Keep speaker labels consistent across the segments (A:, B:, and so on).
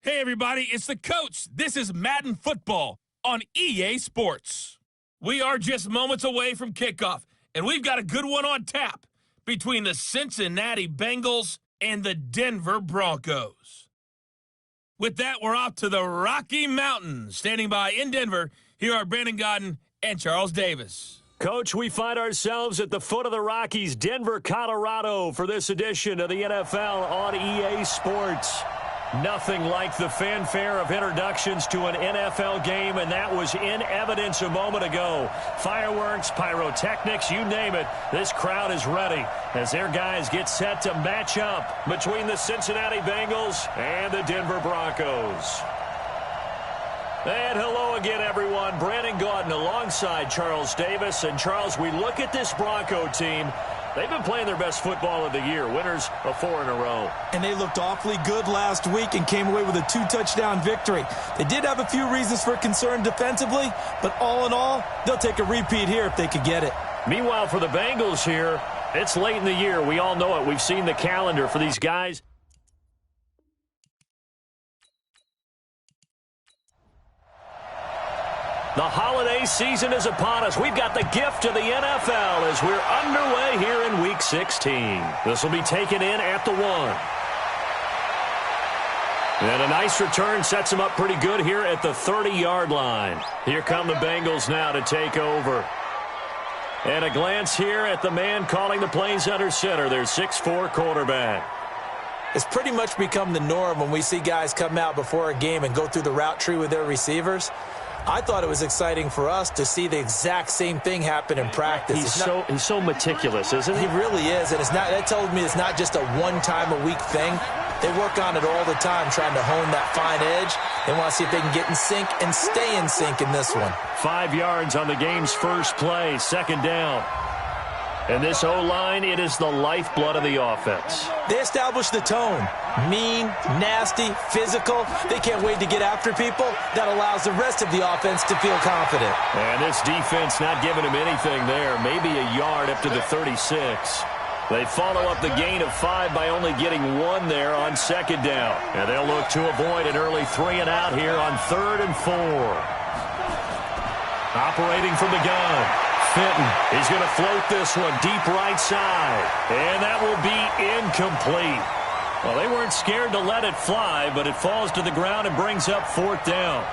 A: Hey, everybody, it's the coach. This is Madden Football on EA Sports. We are just moments away from kickoff, and we've got a good one on tap between the Cincinnati Bengals and the Denver Broncos. With that, we're off to the Rocky Mountains. Standing by in Denver, here are Brandon Godden and Charles Davis.
B: Coach, we find ourselves at the foot of the Rockies, Denver, Colorado, for this edition of the NFL on EA Sports. Nothing like the fanfare of introductions to an NFL game, and that was in evidence a moment ago. Fireworks, pyrotechnics, you name it. This crowd is ready as their guys get set to match up between the Cincinnati Bengals and the Denver Broncos. And hello again, everyone. Brandon Godden alongside Charles Davis. And, Charles, we look at this Bronco team. They've been playing their best football of the year, winners of 4 in a row.
C: And they looked awfully good last week and came away with a 2-touchdown victory. They did have a few reasons for concern defensively, but all in all, they'll take a repeat here if they could get it.
B: Meanwhile, for the Bengals here, it's late in the year. We all know it. We've seen the calendar for these guys. The holiday season is upon us. We've got the gift of the NFL as we're underway here in Week 16. This will be taken in at the 1. And a nice return sets them up pretty good here at the 30-yard line. Here come the Bengals now to take over. And a glance here at the man calling the plays under center, their 6'4" quarterback.
C: It's pretty much become the norm when we see guys come out before a game and go through the route tree with their receivers. I thought it was exciting for us to see the exact same thing happen in practice.
B: He's so meticulous, isn't he?
C: He really is, and that tells me it's not just a one-time-a-week thing. They work on it all the time, trying to hone that fine edge. They want to see if they can get in sync and stay in sync in this one.
B: 5 yards on the game's first play, second down. And this O-line, it is the lifeblood of the offense.
C: They establish the tone. Mean, nasty, physical. They can't wait to get after people. That allows the rest of the offense to feel confident.
B: And this defense not giving him anything there. Maybe a yard up to the 36. They follow up the gain of 5 by only getting 1 there on second down. And they'll look to avoid an early 3-and-out here on 3rd and 4. Operating from the gun. Fenton, he's going to float this one deep right side. And that will be incomplete. Well, they weren't scared to let it fly, but it falls to the ground and brings up 4th down.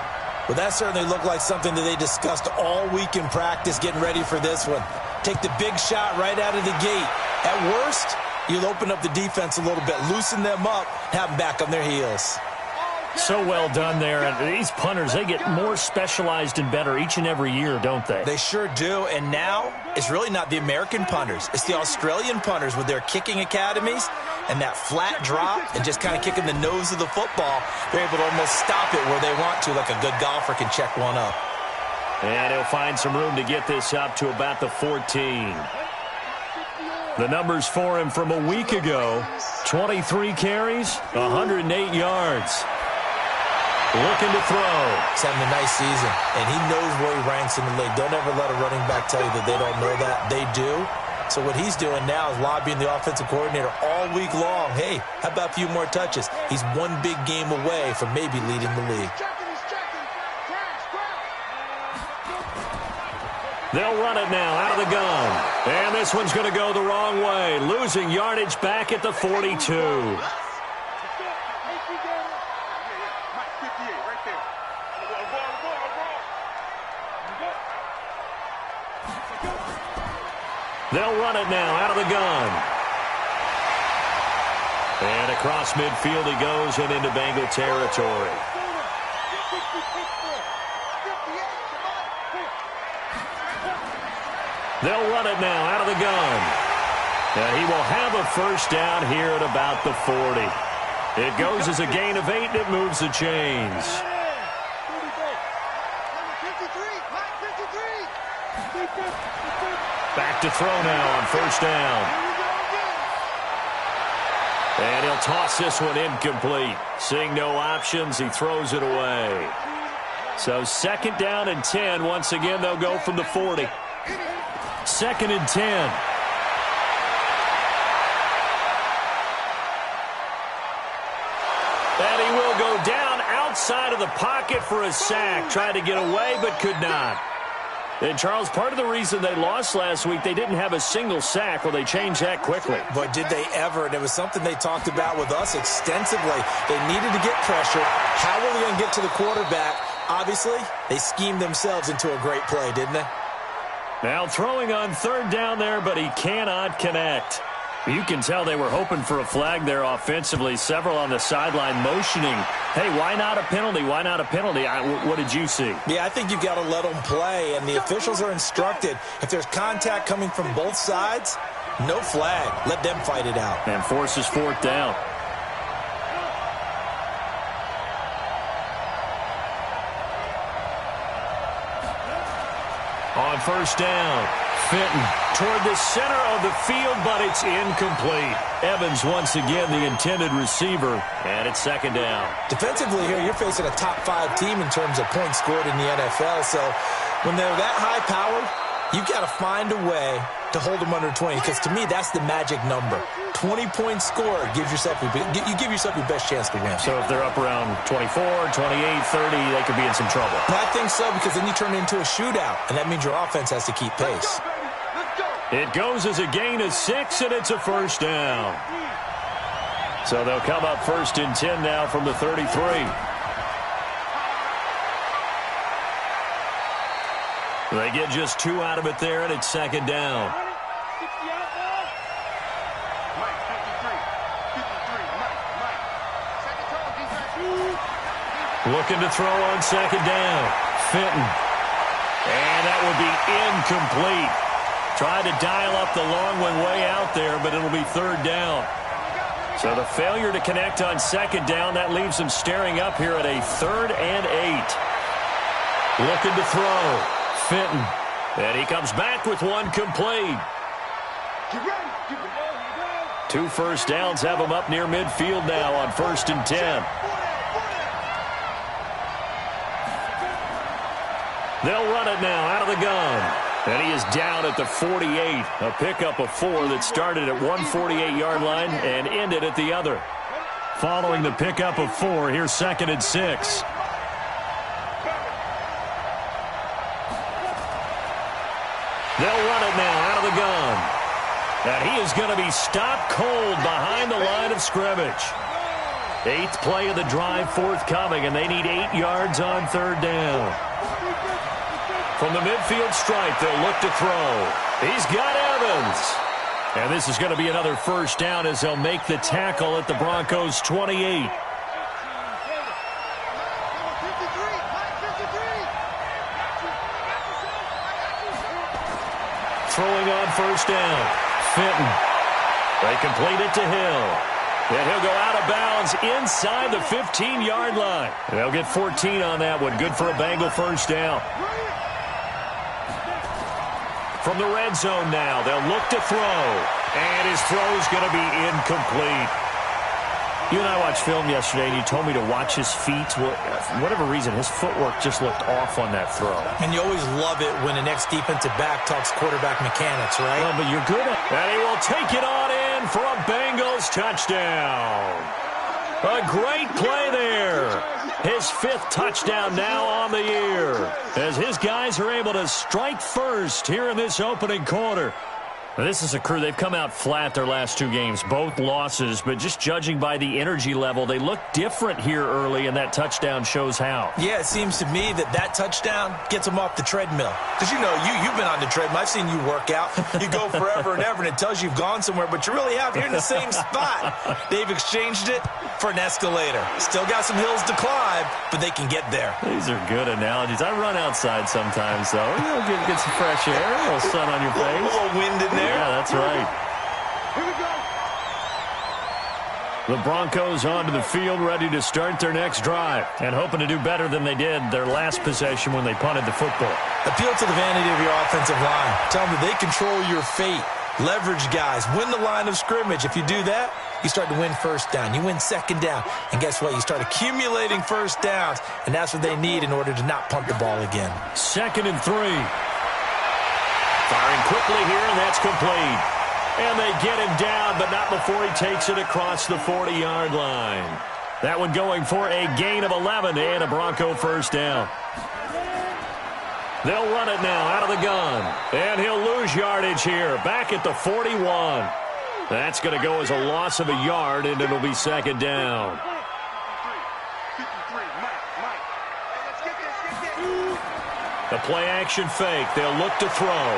C: Well, that certainly looked like something that they discussed all week in practice getting ready for this one. Take the big shot right out of the gate. At worst, you'll open up the defense a little bit, loosen them up, have them back on their heels.
B: So well done there. And these punters, they get more specialized and better each and every year, don't they?
C: They sure do. And now it's really not the American punters. It's the Australian punters with their kicking academies and that flat drop and just kind of kicking the nose of the football. They're able to almost stop it where they want to, like a good golfer can check one up.
B: And he'll find some room to get this up to about the 14. The numbers for him from a week ago, 23 carries, 108 yards. Looking to throw.
C: He's having a nice season, and he knows where he ranks in the league. Don't ever let a running back tell you that they don't know that. They do. So what he's doing now is lobbying the offensive coordinator all week long. Hey, how about a few more touches? He's one big game away from maybe leading the league.
B: They'll run it now out of the gun. And this one's going to go the wrong way. Losing yardage back at the 42. They'll run it now out of the gun. And across midfield he goes and into Bengal territory. They'll run it now out of the gun. And he will have a first down here at about the 40. It goes as a gain of 8 and it moves the chains. Back to throw now on first down. And he'll toss this one incomplete. Seeing no options, he throws it away. So 2nd down and 10. Once again, they'll go from the 40. 2nd and 10. And he will go down inside of the pocket for a sack. Tried to get away, but could not. And, Charles, part of the reason they lost last week, they didn't have a single sack. Well, they changed that quickly.
C: But did they ever? And it was something they talked about with us extensively. They needed to get pressure. How were they going to get to the quarterback? Obviously, they schemed themselves into a great play, didn't they?
B: Now throwing on third down there, but he cannot connect. You can tell they were hoping for a flag there offensively. Several on the sideline motioning, hey, why not a penalty? Why not a penalty? What did you see?
C: Yeah, I think you've got to let them play, and the officials are instructed. If there's contact coming from both sides, no flag. Let them fight it out.
B: And forces fourth down. On first down, Fenton toward the center of the field, but it's incomplete. Evans once again the intended receiver, and it's second down.
C: Defensively here, you're facing a top-5 team in terms of points scored in the NFL, so when they're that high-powered, you've got to find a way to hold them under 20, because to me, that's the magic number. 20 points scored gives yourself you give yourself your best chance to win.
B: So if they're up around 24, 28, 30, they could be in some trouble.
C: I think so, because then you turn it into a shootout, and that means your offense has to keep pace.
B: It goes as a gain of 6, and it's a first down. So they'll come up first and 10 now from the 33. They get just 2 out of it there, and it's second down. Looking to throw on second down. Fenton. And that will be incomplete. Tried to dial up the long one way out there, but it'll be third down. So the failure to connect on second down, that leaves them staring up here at a 3rd and 8. Looking to throw. Fenton. And he comes back with one complete. 2 first downs have him up near midfield now on 1st and 10. They'll run it now out of the gun. And he is down at the 48. A pickup of 4 that started at 148-yard line and ended at the other. Following the pickup of 4, here's 2nd and 6. They'll run it now out of the gun. And he is going to be stopped cold behind the line of scrimmage. 8th play of the drive forthcoming, and they need 8 yards on third down. From the midfield stripe, they'll look to throw. He's got Evans. And this is going to be another first down as they'll make the tackle at the Broncos' 28. Throwing on first down. Fenton. They complete it to Hill. And he'll go out of bounds inside the 15-yard line. They'll get 14 on that one. Good for a Bengal first down. From the red zone now, they'll look to throw. And his throw's going to be incomplete. You and I watched film yesterday, and you told me to watch his feet. For whatever reason, his footwork just looked off on that throw.
C: And you always love it when the next defensive back talks quarterback mechanics, right?
B: Well, but you're good at it. And he will take it on in for a Bengals touchdown. A great play there. His 5th touchdown now on the year, as his guys are able to strike first here in this opening quarter. This is a crew. They've come out flat their last 2 games, both losses, but just judging by the energy level, they look different here early, and that touchdown shows how.
C: Yeah, it seems to me that touchdown gets them off the treadmill. Because, you know, you've been on the treadmill. I've seen you work out. You go forever and ever, and it tells you you've gone somewhere, but you really have. You're in the same spot. They've exchanged it for an escalator. Still got some hills to climb, but they can get there.
B: These are good analogies. I run outside sometimes, though. You know, get some fresh air, a little sun on your face.
C: A little wind in there.
B: Yeah, that's right.
D: Here we go.
B: The Broncos onto the field, ready to start their next drive, and hoping to do better than they did their last possession when they punted the football.
C: Appeal to the vanity of your offensive line. Tell them that they control your fate. Leverage guys. Win the line of scrimmage. If you do that, you start to win first down. You win second down. And guess what? You start accumulating first downs, and that's what they need in order to not punt the ball again.
B: 2nd and 3. Firing quickly here, and that's complete. And they get him down, but not before he takes it across the 40-yard line. That one going for a gain of 11 and a Bronco first down. They'll run it now out of the gun. And he'll lose yardage here. Back at the 41. That's going to go as a loss of a yard, and it'll be second down. The play-action fake. They'll look to throw.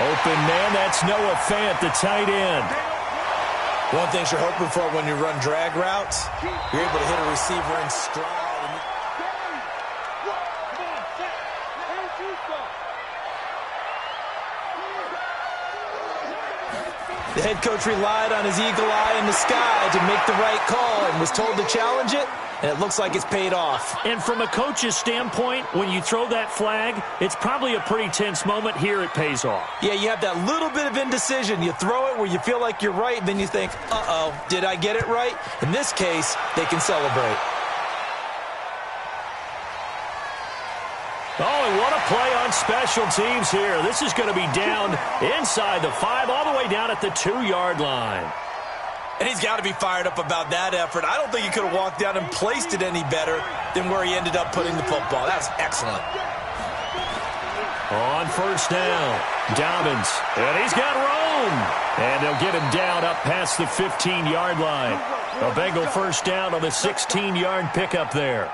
B: Open man, that's Noah Fant, the tight end.
C: One thing you're hoping for when you run drag routes, you're able to hit a receiver in stride. The head coach relied on his eagle eye in the sky to make the right call and was told to challenge it, and it looks like it's paid off.
B: And from a coach's standpoint, when you throw that flag, it's probably a pretty tense moment. Here it pays off.
C: Yeah, you have that little bit of indecision. You throw it where you feel like you're right, and then you think, uh-oh, did I get it right? In this case, they can celebrate.
B: Oh, and what a play on special teams here. This is going to be down inside the 5, all the way down at the 2-yard line.
C: And he's got to be fired up about that effort. I don't think he could have walked down and placed it any better than where he ended up putting the football. That was excellent.
B: On first down, Dobbins. And he's got room. And they'll get him down up past the 15-yard line. A Bengal first down on the 16-yard pickup there.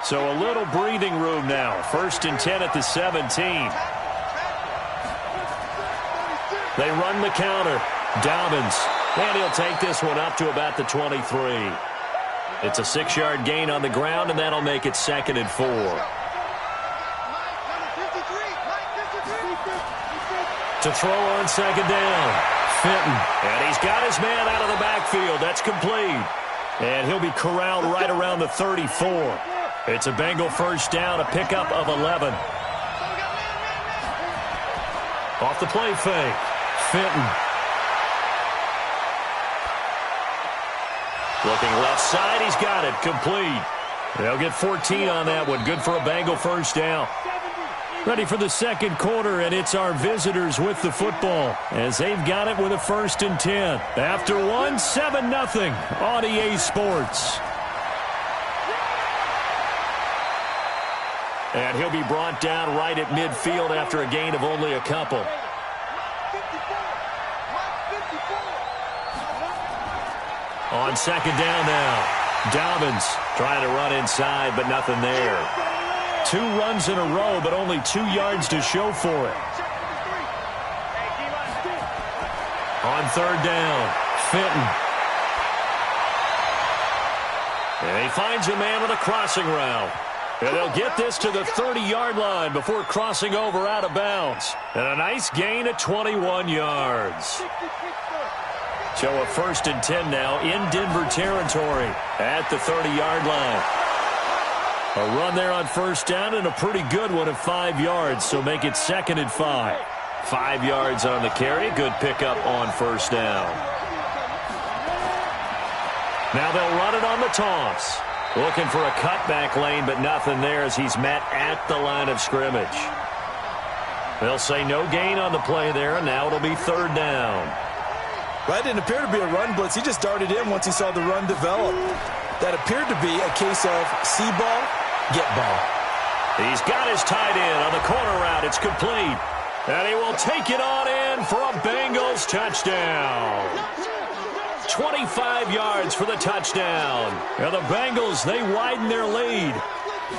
B: So a little breathing room now. 1st and 10 at the 17. They run the counter. Dobbins. And he'll take this one up to about the 23. It's a 6-yard gain on the ground, and that'll make it 2nd and 4. To throw on 2nd down. Fenton. And he's got his man out of the backfield. That's complete. And he'll be corralled right around the 34. It's a Bengal first down, a pickup of 11. Off the play fake. Fenton. Looking left side, he's got it. Complete. They'll get 14 on that one. Good for a Bengal first down. Ready for the second quarter, and it's our visitors with the football as they've got it with a 1st and 10. After one, 7-0 on EA Sports. And he'll be brought down right at midfield after a gain of only a couple. On 2nd down now. Dobbins trying to run inside, but nothing there. 2 runs in a row, but only 2 yards to show for it. On 3rd down, Fenton. And he finds a man with a crossing route. And they'll get this to the 30-yard line before crossing over out of bounds. And a nice gain of 21 yards. So a 1st and 10 now in Denver territory at the 30-yard line. A run there on 1st down and a pretty good one of 5 yards, so make it 2nd and 5. 5 yards on the carry. Good pickup on 1st down. Now they'll run it on the toss. Looking for a cutback lane, but nothing there as he's met at the line of scrimmage. They'll say no gain on the play there, and now it'll be 3rd down.
C: Well, that didn't appear to be a run blitz. He just darted in once he saw the run develop. That appeared to be a case of see ball, get ball.
B: He's got his tight end on the corner route. It's complete. And he will take it on in for a Bengals touchdown. 25 yards for the touchdown. And the Bengals, they widen their lead.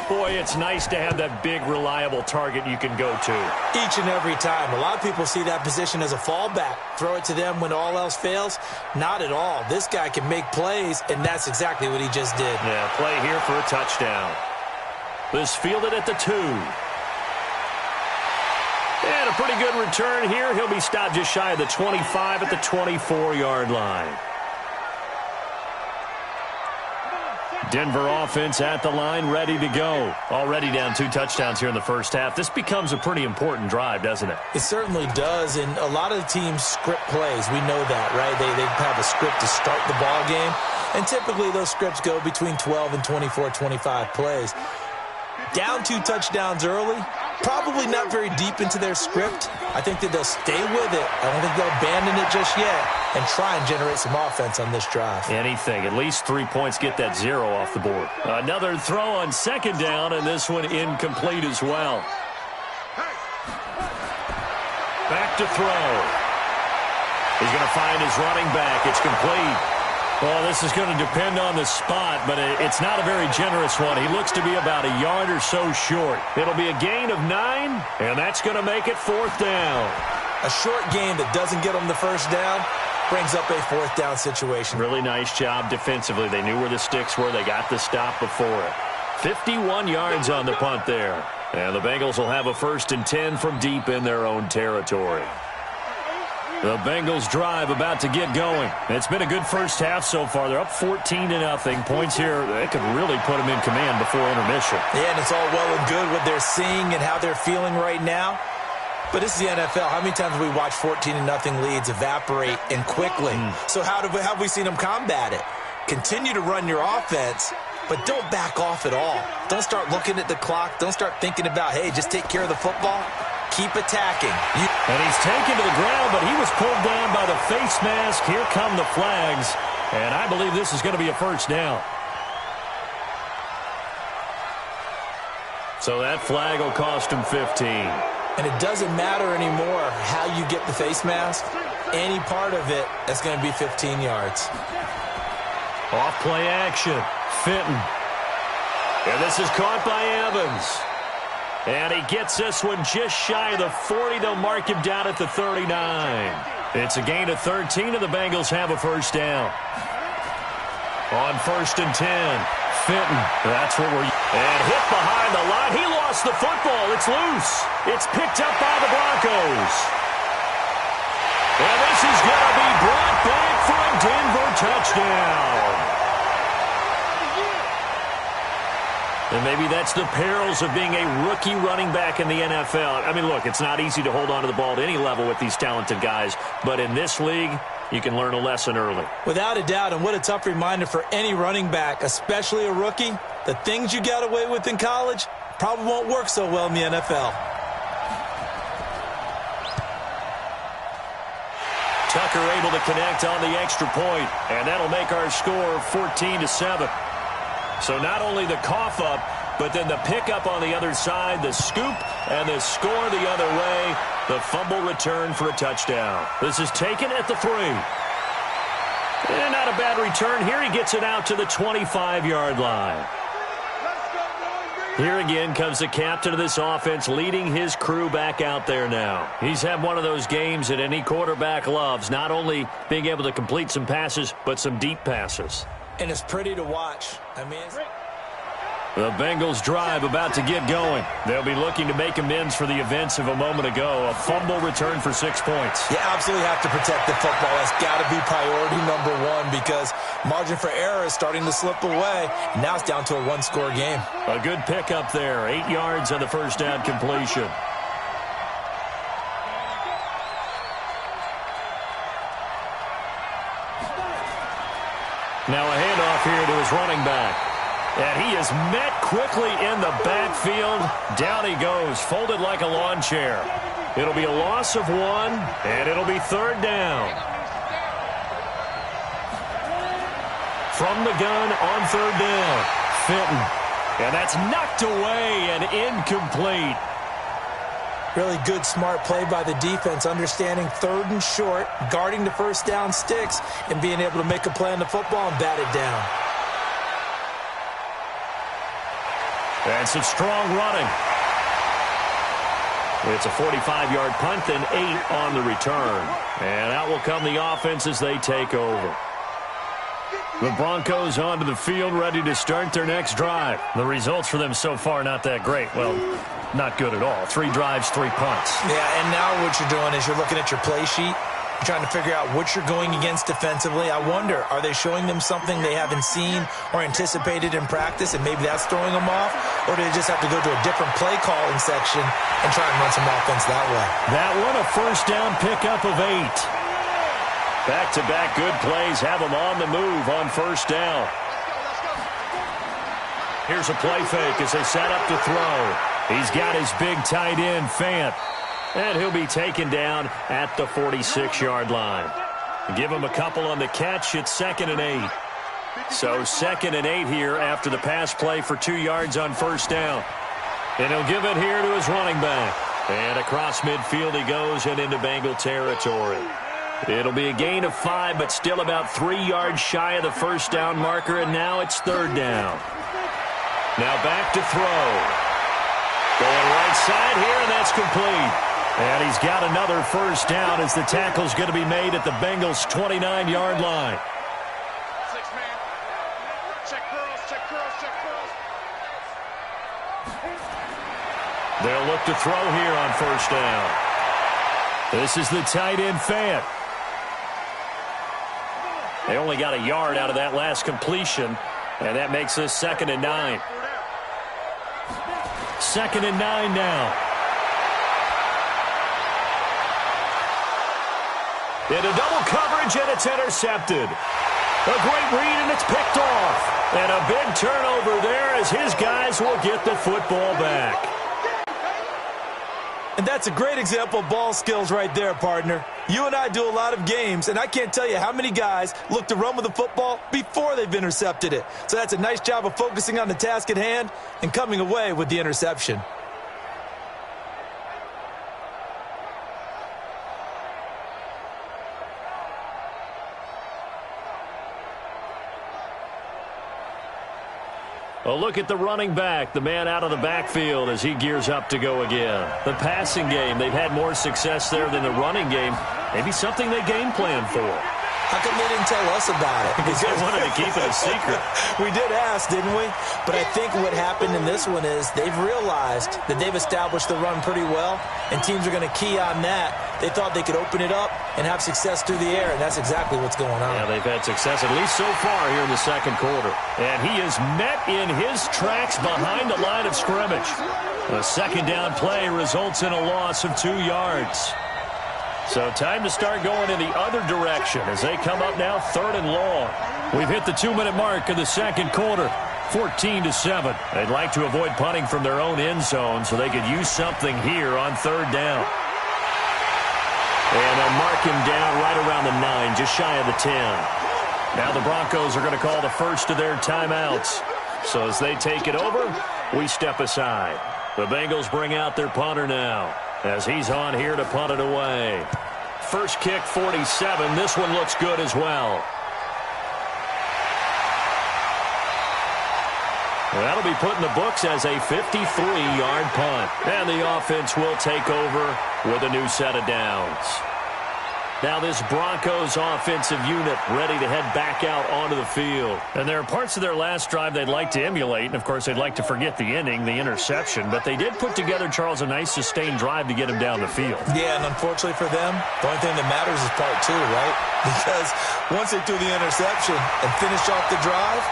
B: Boy, it's nice to have that big, reliable target you can go to.
C: Each and every time. A lot of people see that position as a fallback. Throw it to them when all else fails. Not at all. This guy can make plays, and that's exactly what he just did.
B: Yeah, play here for a touchdown. This fielded at the 2. And a pretty good return here. He'll be stopped just shy of the 25 at the 24-yard line. Denver offense at the line, ready to go. Already down 2 touchdowns here in the first half. This becomes a pretty important drive, doesn't it?
C: It certainly does, and a lot of the teams script plays. We know that, right? They have a script to start the ball game, and typically those scripts go between 12 and 24, 25 plays. down 2 touchdowns early, probably not very deep into their script. I think that they'll stay with it. I don't think they'll abandon it just yet and try and generate some offense on this drive.
B: Anything. At least 3 points, get that 0 off the board. Another throw on second down, and this one incomplete as well. Back to throw. He's going to find his running back. It's complete. Well, this is going to depend on the spot, but it's not a very generous one. He looks to be about a yard or so short. It'll be a gain of 9, and that's going to make it 4th down.
C: A short game that doesn't get them the first down brings up a 4th down situation.
B: Really nice job defensively. They knew where the sticks were. They got the stop before it. 51 yards on the punt there. And the Bengals will have a 1st and 10 from deep in their own territory. The Bengals drive about to get going. It's been a good first half so far. They're up 14-0. Points here, they could really put them in command before intermission.
C: Yeah, and it's all well and good what they're seeing and how they're feeling right now. But this is the NFL. How many times have we watched 14-0 leads evaporate and quickly? So how have we seen them combat it? Continue to run your offense, but don't back off at all. Don't start looking at the clock. Don't start thinking about, hey, just take care of the football. Keep attacking.
B: And he's taken to the ground, but he was pulled down by the face mask. Here come the flags. And I believe this is going to be a 1st down. So that flag will cost him 15.
C: And it doesn't matter anymore how you get the face mask. Any part of it, that's going to be 15 yards.
B: Off play action. Fenton. And this is caught by Evans. And he gets this one just shy of the 40. They'll mark him down at the 39. It's a gain of 13, and the Bengals have a 1st down. On 1st and 10, Fenton. That's what we're... And hit behind the line. He lost the football. It's loose. It's picked up by the Broncos. And this is going to be brought back for a Denver touchdown. And maybe that's the perils of being a rookie running back in the NFL. I mean, look, it's not easy to hold on to the ball at any level with these talented guys. But in this league, you can learn a lesson early.
C: Without a doubt, and what a tough reminder for any running back, especially a rookie. The things you got away with in college probably won't work so well in the NFL.
B: Tucker able to connect on the extra point, and that'll make our score 14-7. So not only the cough up, but then the pickup on the other side, the scoop, and the score the other way. The fumble return for a touchdown. This is taken at the 3. And not a bad return here. He gets it out to the 25-yard line. Here again comes the captain of this offense leading his crew back out there now. He's had one of those games that any quarterback loves, not only being able to complete some passes, but some deep passes.
C: And it's pretty to watch. I mean,
B: the Bengals drive about to get going. They'll be looking to make amends for the events of a moment ago. A fumble return for 6 points.
C: You absolutely have to protect the football. That's got to be priority number 1 because margin for error is starting to slip away. And now it's down to a 1-score game.
B: A good pickup there. 8 yards on the 1st down completion. Now a handoff here to his running back. And he is met quickly in the backfield. Down he goes, folded like a lawn chair. It'll be a loss of 1, and it'll be 3rd down. From the gun on 3rd down, Fenton. And that's knocked away and incomplete.
C: Really good, smart play by the defense, understanding 3rd and short, guarding the 1st down sticks, and being able to make a play on the football and bat it down.
B: And some strong running. It's a 45-yard punt, then 8 on the return. And out will come the offense as they take over. The Broncos onto the field, ready to start their next drive. The results for them so far not that great. Well, not good at all. 3 drives, 3 punts.
C: Yeah, and now what you're doing is you're looking at your play sheet. You're trying to figure out what you're going against defensively. I wonder, are they showing them something they haven't seen or anticipated in practice, and maybe that's throwing them off? Or do they just have to go to a different play calling section and try and run some offense that way?
B: That one, a 1st down pickup of 8. Back-to-back good plays have them on the move on 1st down. Here's a play fake as they set up to throw. He's got his big tight end, Fant. And he'll be taken down at the 46-yard line. Give him a couple on the catch. It's 2nd and 8. So 2nd and 8 here after the pass play for 2 yards on first down. And he'll give it here to his running back. And across midfield he goes and into Bengal territory. It'll be a gain of 5, but still about 3 yards shy of the first down marker, and now it's 3rd down. Now back to throw. Going right side here, and that's complete. And he's got another first down as the tackle's going to be made at the Bengals' 29-yard line.
D: Six-man. Check curls, check curls, check curls.
B: They'll look to throw here on first down. This is the tight end, Fant. They only got a yard out of that last completion, and that makes this 2nd and 9. 2nd and 9 now. Into double coverage, and it's intercepted. A great read, and it's picked off. And a big turnover there as his guys will get the football back.
C: And that's a great example of ball skills right there, partner. You and I do a lot of games, and I can't tell you how many guys look to run with the football before they've intercepted it. So that's a nice job of focusing on the task at hand and coming away with the interception.
B: A look at the running back, the man out of the backfield as he gears up to go again. The passing game, they've had more success there than the running game. Maybe something they game plan for.
C: How come they didn't tell us about it?
B: Because they wanted to keep it a secret.
C: We did ask, didn't we? But I think what happened in this one is they've realized that they've established the run pretty well, and teams are going to key on that. They thought they could open it up and have success through the air, and that's exactly what's going on.
B: Yeah, they've had success, at least so far here in the second quarter. And he is met in his tracks behind the line of scrimmage. A second down play results in a loss of 2 yards. So time to start going in the other direction as they come up now 3rd and long. We've hit the 2-minute mark of the second quarter, 14-7. They'd like to avoid punting from their own end zone so they could use something here on 3rd down. And they'll mark him down right around the 9, just shy of the 10. Now the Broncos are going to call the first of their timeouts. So as they take it over, we step aside. The Bengals bring out their punter now as he's on here to punt it away. First kick, 47. This one looks good as well. That'll be put in the books as a 53-yard punt. And the offense will take over with a new set of downs. Now this Broncos offensive unit ready to head back out onto the field. And there are parts of their last drive they'd like to emulate. And, of course, they'd like to forget the ending, the interception. But they did put together, Charles, a nice sustained drive to get him down the field.
C: Yeah, and unfortunately for them, the only thing that matters is part 2, right? Because once they threw the interception and finished off the drive,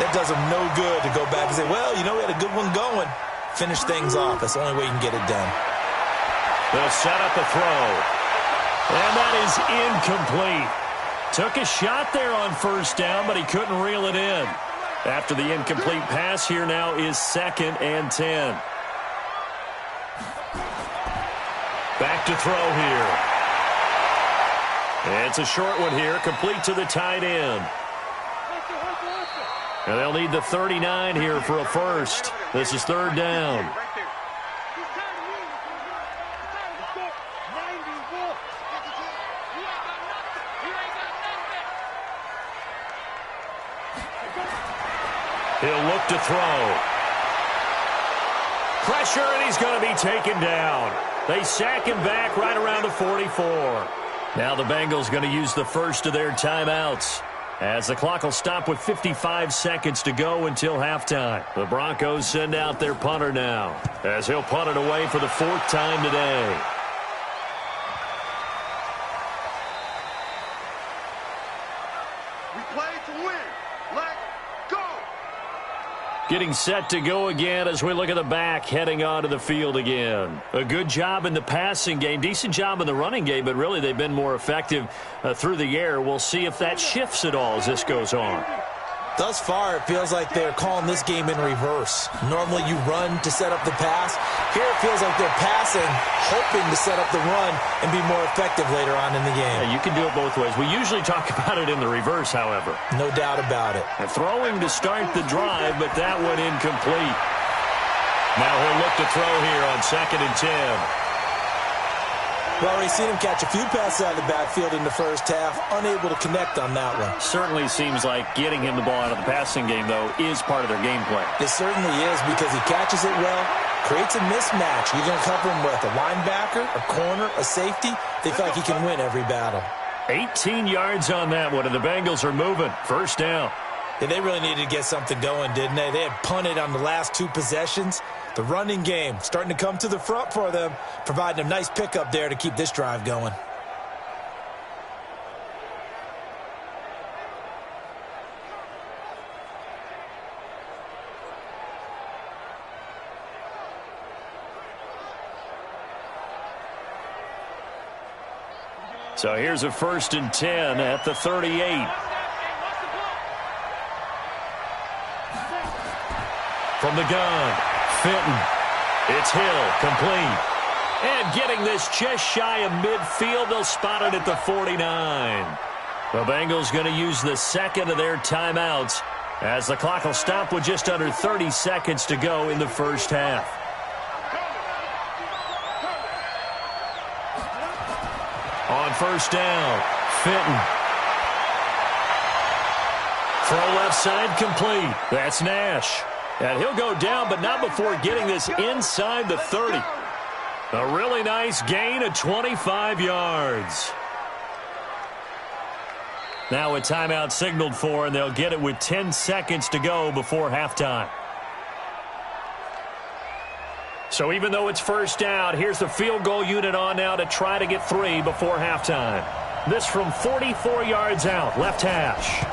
C: that does them no good to go back and say, well, you know, we had a good one going. Finish things off. That's the only way you can get it done.
B: They'll set up a throw. And that is incomplete. Took a shot there on first down, but he couldn't reel it in. After the incomplete pass, here now is 2nd and 10. Back to throw here. It's a short one here, complete to the tight end. And they'll need the 39 here for a first. This is 3rd down. He'll look to throw. Pressure, and he's going to be taken down. They sack him back right around the 44. Now the Bengals going to use the first of their timeouts, as the clock will stop with 55 seconds to go until halftime. The Broncos send out their punter now, as he'll punt it away for the 4th time today.
D: We play to win. Let's go.
B: Getting set to go again as we look at the back, heading onto the field again. A good job in the passing game, decent job in the running game, but really they've been more effective through the air. We'll see if that shifts at all as this goes on.
C: Thus far, it feels like they're calling this game in reverse. Normally you run to set up the pass. Here it feels like they're passing, hoping to set up the run and be more effective later on in the game.
B: Yeah, you can do it both ways. We usually talk about it in the reverse, however.
C: No doubt about it.
B: And throwing to start the drive, but that one incomplete. Now he'll look to throw here on 2nd and 10.
C: Well, we've seen him catch a few passes out of the backfield in the first half, unable to connect on that one.
B: Certainly seems like getting him the ball out of the passing game, though, is part of their game plan.
C: It certainly is because he catches it well, creates a mismatch. You're going to cover him with a linebacker, a corner, a safety. They feel like he can win every battle.
B: 18 yards on that one, and the Bengals are moving. First down.
C: Yeah, they really needed to get something going, didn't they? They had punted on the last 2 possessions. The running game starting to come to the front for them, providing a nice pickup there to keep this drive going.
B: So here's a 1st and 10 at the 38. From the gun, Fenton. It's Hill, complete. And getting this just shy of midfield, they'll spot it at the 49. The Bengals going to use the second of their timeouts as the clock will stop with just under 30 seconds to go in the first half. On first down, Fenton. Throw left side complete. That's Nash. And he'll go down, but not before getting this inside the 30. A really nice gain of 25 yards. Now a timeout signaled for, and they'll get it with 10 seconds to go before halftime. So even though it's first down, here's the field goal unit on now to try to get 3 before halftime. This from 44 yards out, left hash.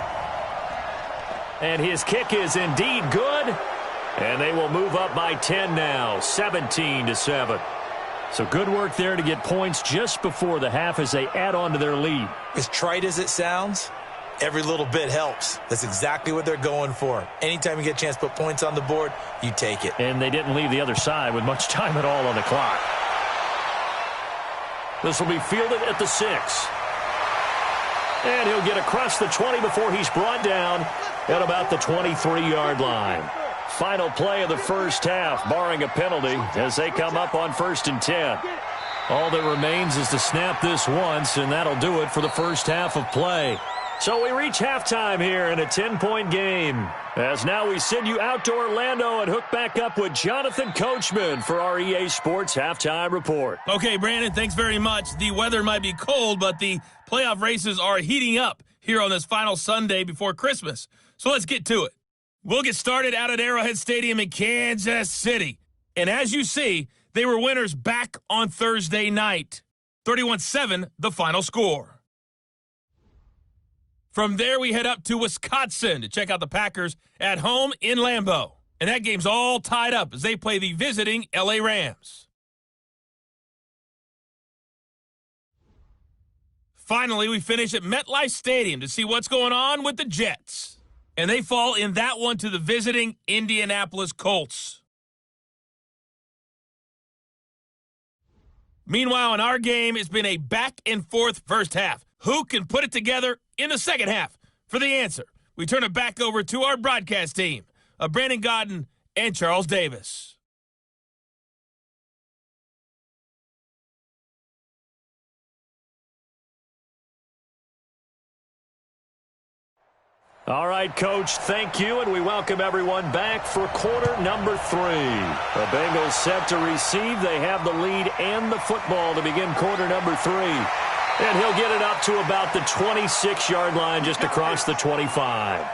B: And his kick is indeed good. And they will move up by 10 now, 17-7. So good work there to get points just before the half as they add on to their lead.
C: As trite as it sounds, every little bit helps. That's exactly what they're going for. Anytime you get a chance to put points on the board, you take it.
B: And they didn't leave the other side with much time at all on the clock. This will be fielded at the 6. And he'll get across the 20 before he's brought down at about the 23-yard line. Final play of the first half, barring a penalty, as they come up on 1st and 10. All that remains is to snap this once, and that'll do it for the first half of play. So we reach halftime here in a 10-point game. As now we send you out to Orlando and hook back up with Jonathan Coachman for our EA Sports Halftime Report.
A: Okay, Brandon, thanks very much. The weather might be cold, but the playoff races are heating up here on this final Sunday before Christmas. So let's get to it. We'll get started out at Arrowhead Stadium in Kansas City. And as you see, they were winners back on Thursday night. 31-7, the final score. From there, we head up to Wisconsin to check out the Packers at home in Lambeau. And that game's all tied up as they play the visiting LA Rams. Finally, we finish at MetLife Stadium to see what's going on with the Jets. And they fall in that one to the visiting Indianapolis Colts. Meanwhile, in our game, it's been a back-and-forth first half. Who can put it together in the second half? For the answer, we turn it back over to our broadcast team of Brandon Godden and Charles Davis.
B: All right, Coach, thank you, and we welcome everyone back for quarter number 3. The Bengals set to receive. They have the lead and the football to begin quarter number 3. And he'll get it up to about the 26-yard line just across the 25.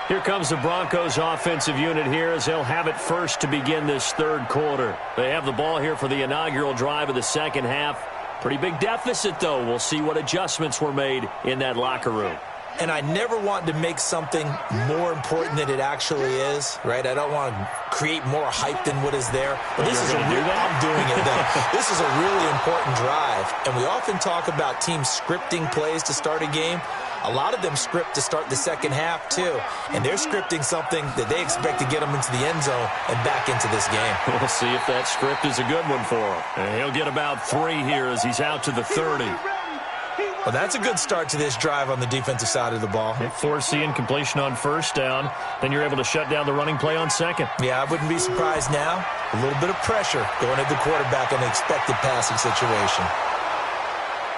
B: Here comes the Broncos offensive unit here as they'll have it first to begin this third quarter. They have the ball here for the inaugural drive of the second half. Pretty big deficit, though. We'll see what adjustments were made in that locker room.
C: And I never want to make something more important than it actually is, right? I don't want to create more hype than what is there. But
B: I'm
C: doing it then. This is a really important drive, and we often talk about teams scripting plays to start a game. A lot of them script to start the second half, too. And they're scripting something that they expect to get them into the end zone and back into this game.
B: We'll see if that script is a good one for him. And he'll get about 3 here as he's out to the 30.
C: Well, that's a good start to this drive on the defensive side of the ball.
B: If force the incompletion on first down, then you're able to shut down the running play on second.
C: Yeah, I wouldn't be surprised now. A little bit of pressure going at the quarterback in an expected passing situation.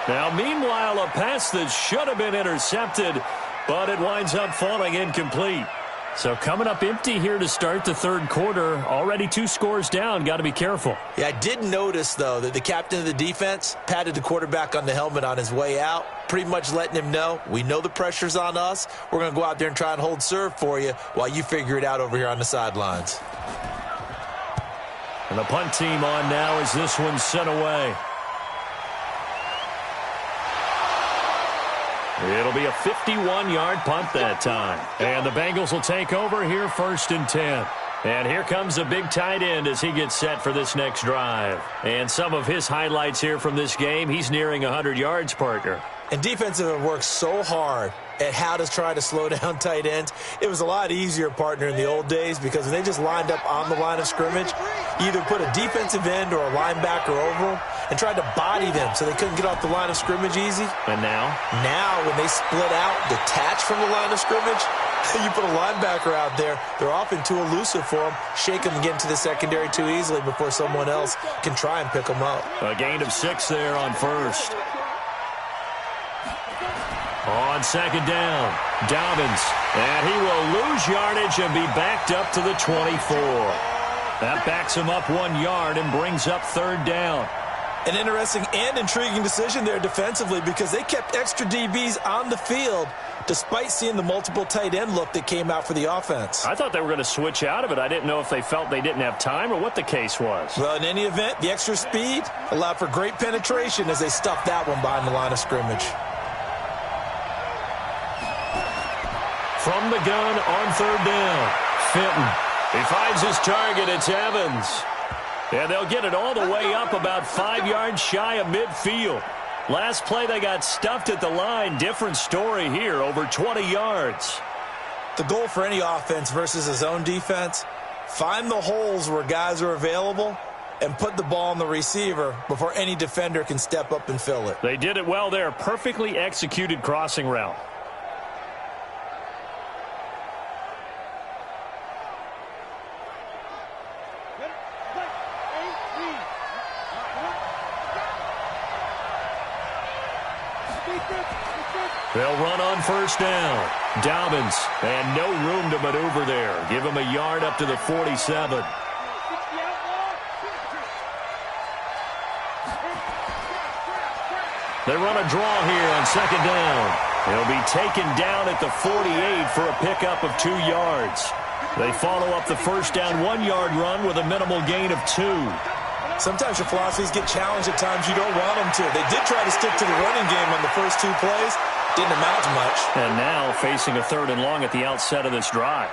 B: Now, meanwhile, a pass that should have been intercepted, but it winds up falling incomplete. So coming up empty here to start the third quarter. Already 2 scores down. Got to be careful.
C: Yeah, I did notice, though, that the captain of the defense patted the quarterback on the helmet on his way out, pretty much letting him know, we know the pressure's on us. We're going to go out there and try and hold serve for you while you figure it out over here on the sidelines.
B: And the punt team on now as this one's sent away. It'll be a 51-yard punt that time. And the Bengals will take over here 1st and 10. And here comes the big tight end as he gets set for this next drive. And some of his highlights here from this game, he's nearing 100 yards, partner.
C: And defensive have worked so hard at how to try to slow down tight ends. It was a lot easier, partner, in the old days because when they just lined up on the line of scrimmage, you either put a defensive end or a linebacker over them and tried to body them so they couldn't get off the line of scrimmage easy.
B: And now?
C: Now, when they split out, detach from the line of scrimmage, you put a linebacker out there, they're often too elusive for them, shake them and get into the secondary too easily before someone else can try and pick them up.
B: A gain of 6 there on first. On second down, Dobbins, and he will lose yardage and be backed up to the 24. That backs him up 1 yard and brings up 3rd down.
C: An interesting and intriguing decision there defensively because they kept extra DBs on the field despite seeing the multiple tight end look that came out for the offense.
B: I thought they were going to switch out of it. I didn't know if they felt they didn't have time or what the case was.
C: Well, in any event, the extra speed allowed for great penetration as they stuffed that one behind the line of scrimmage.
B: From the gun on 3rd down, Fenton. He finds his target. It's Evans. And they'll get it all the way up about 5 yards shy of midfield. Last play, they got stuffed at the line. Different story here, over 20 yards.
C: The goal for any offense versus his own defense, find the holes where guys are available and put the ball on the receiver before any defender can step up and fill it.
B: They did it well there. Perfectly executed crossing route. They'll run on 1st down. Dobbins, and no room to maneuver there. Give him a yard up to the 47. They run a draw here on 2nd down. He'll be taken down at the 48 for a pickup of 2 yards. They follow up the 1st down 1-yard run with a minimal gain of 2.
C: Sometimes your philosophies get challenged at times you don't want them to. They did try to stick to the running game on the first 2 plays. Didn't amount to much.
B: And now facing a 3rd and long at the outset of this drive.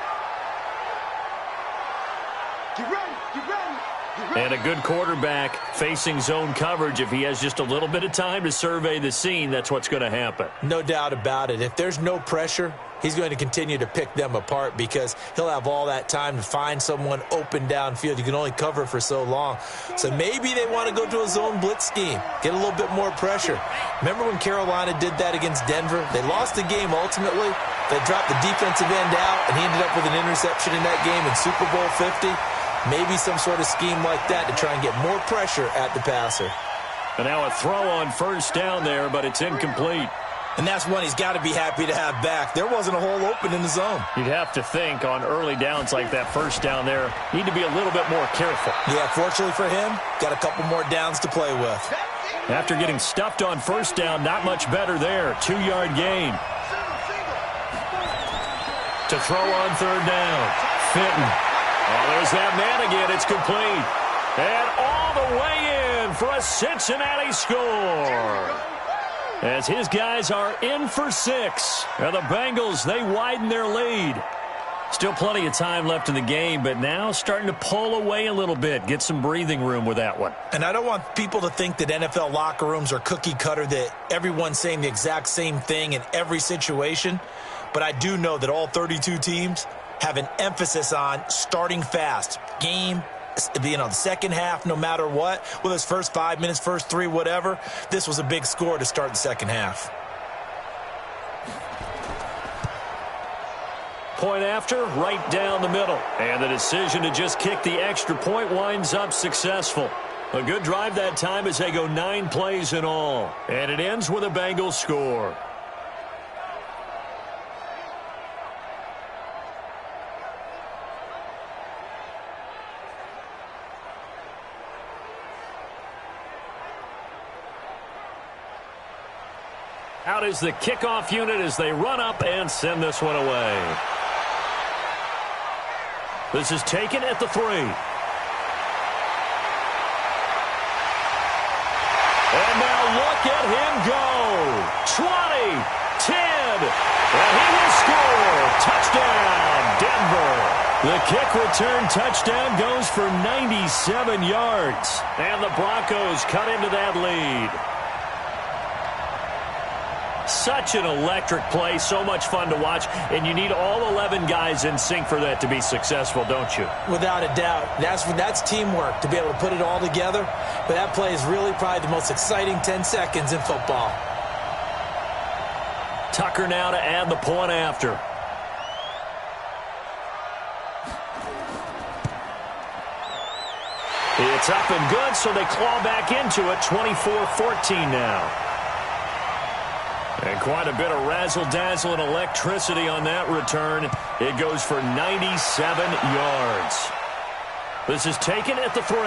B: And a good quarterback facing zone coverage. If he has just a little bit of time to survey the scene, that's what's going to happen.
C: No doubt about it. If there's no pressure, he's going to continue to pick them apart because he'll have all that time to find someone open downfield. You can only cover for so long. So maybe they want to go to a zone blitz scheme, get a little bit more pressure. Remember when Carolina did that against Denver? They lost the game ultimately. They dropped the defensive end out, and he ended up with an interception in that game in Super Bowl 50. Maybe some sort of scheme like that to try and get more pressure at the passer.
B: And now a throw on 1st down there, but it's incomplete.
C: And that's one he's got to be happy to have back. There wasn't a hole open in the zone.
B: You'd have to think on early downs like that 1st down there, need to be a little bit more careful.
C: Yeah, fortunately for him, got a couple more downs to play with.
B: After getting stuffed on 1st down, not much better there. 2-yard gain. To throw on 3rd down, Fenton. Oh, there's that man again. It's complete. And all the way in for a Cincinnati score. As his guys are in for 6. And the Bengals, they widen their lead. Still plenty of time left in the game, but now starting to pull away a little bit. Get some breathing room with that one.
C: And I don't want people to think that NFL locker rooms are cookie cutter, that everyone's saying the exact same thing in every situation. But I do know that all 32 teams have an emphasis on starting fast. Game, the second half, no matter what, whether it's first 5 minutes, first 3, whatever, this was a big score to start the second half.
B: Point after, right down the middle. And the decision to just kick the extra point winds up successful. A good drive that time as they go 9 plays in all. And it ends with a Bengals score. Out is the kickoff unit as they run up and send this one away. This is taken at the 3. And now look at him go. 20, 10, and he will score. Touchdown, Denver. The kick return touchdown goes for 97 yards. And the Broncos cut into that lead. Such an electric play, so much fun to watch, and you need all 11 guys in sync for that to be successful, don't you?
C: Without a doubt. That's teamwork, to be able to put it all together. But that play is really probably the most exciting 10 seconds in football.
B: Tucker now to add the point after. It's up and good, so they claw back into it, 24-14 now. And quite a bit of razzle-dazzle and electricity on that return. It goes for 97 yards. This is taken at the 3.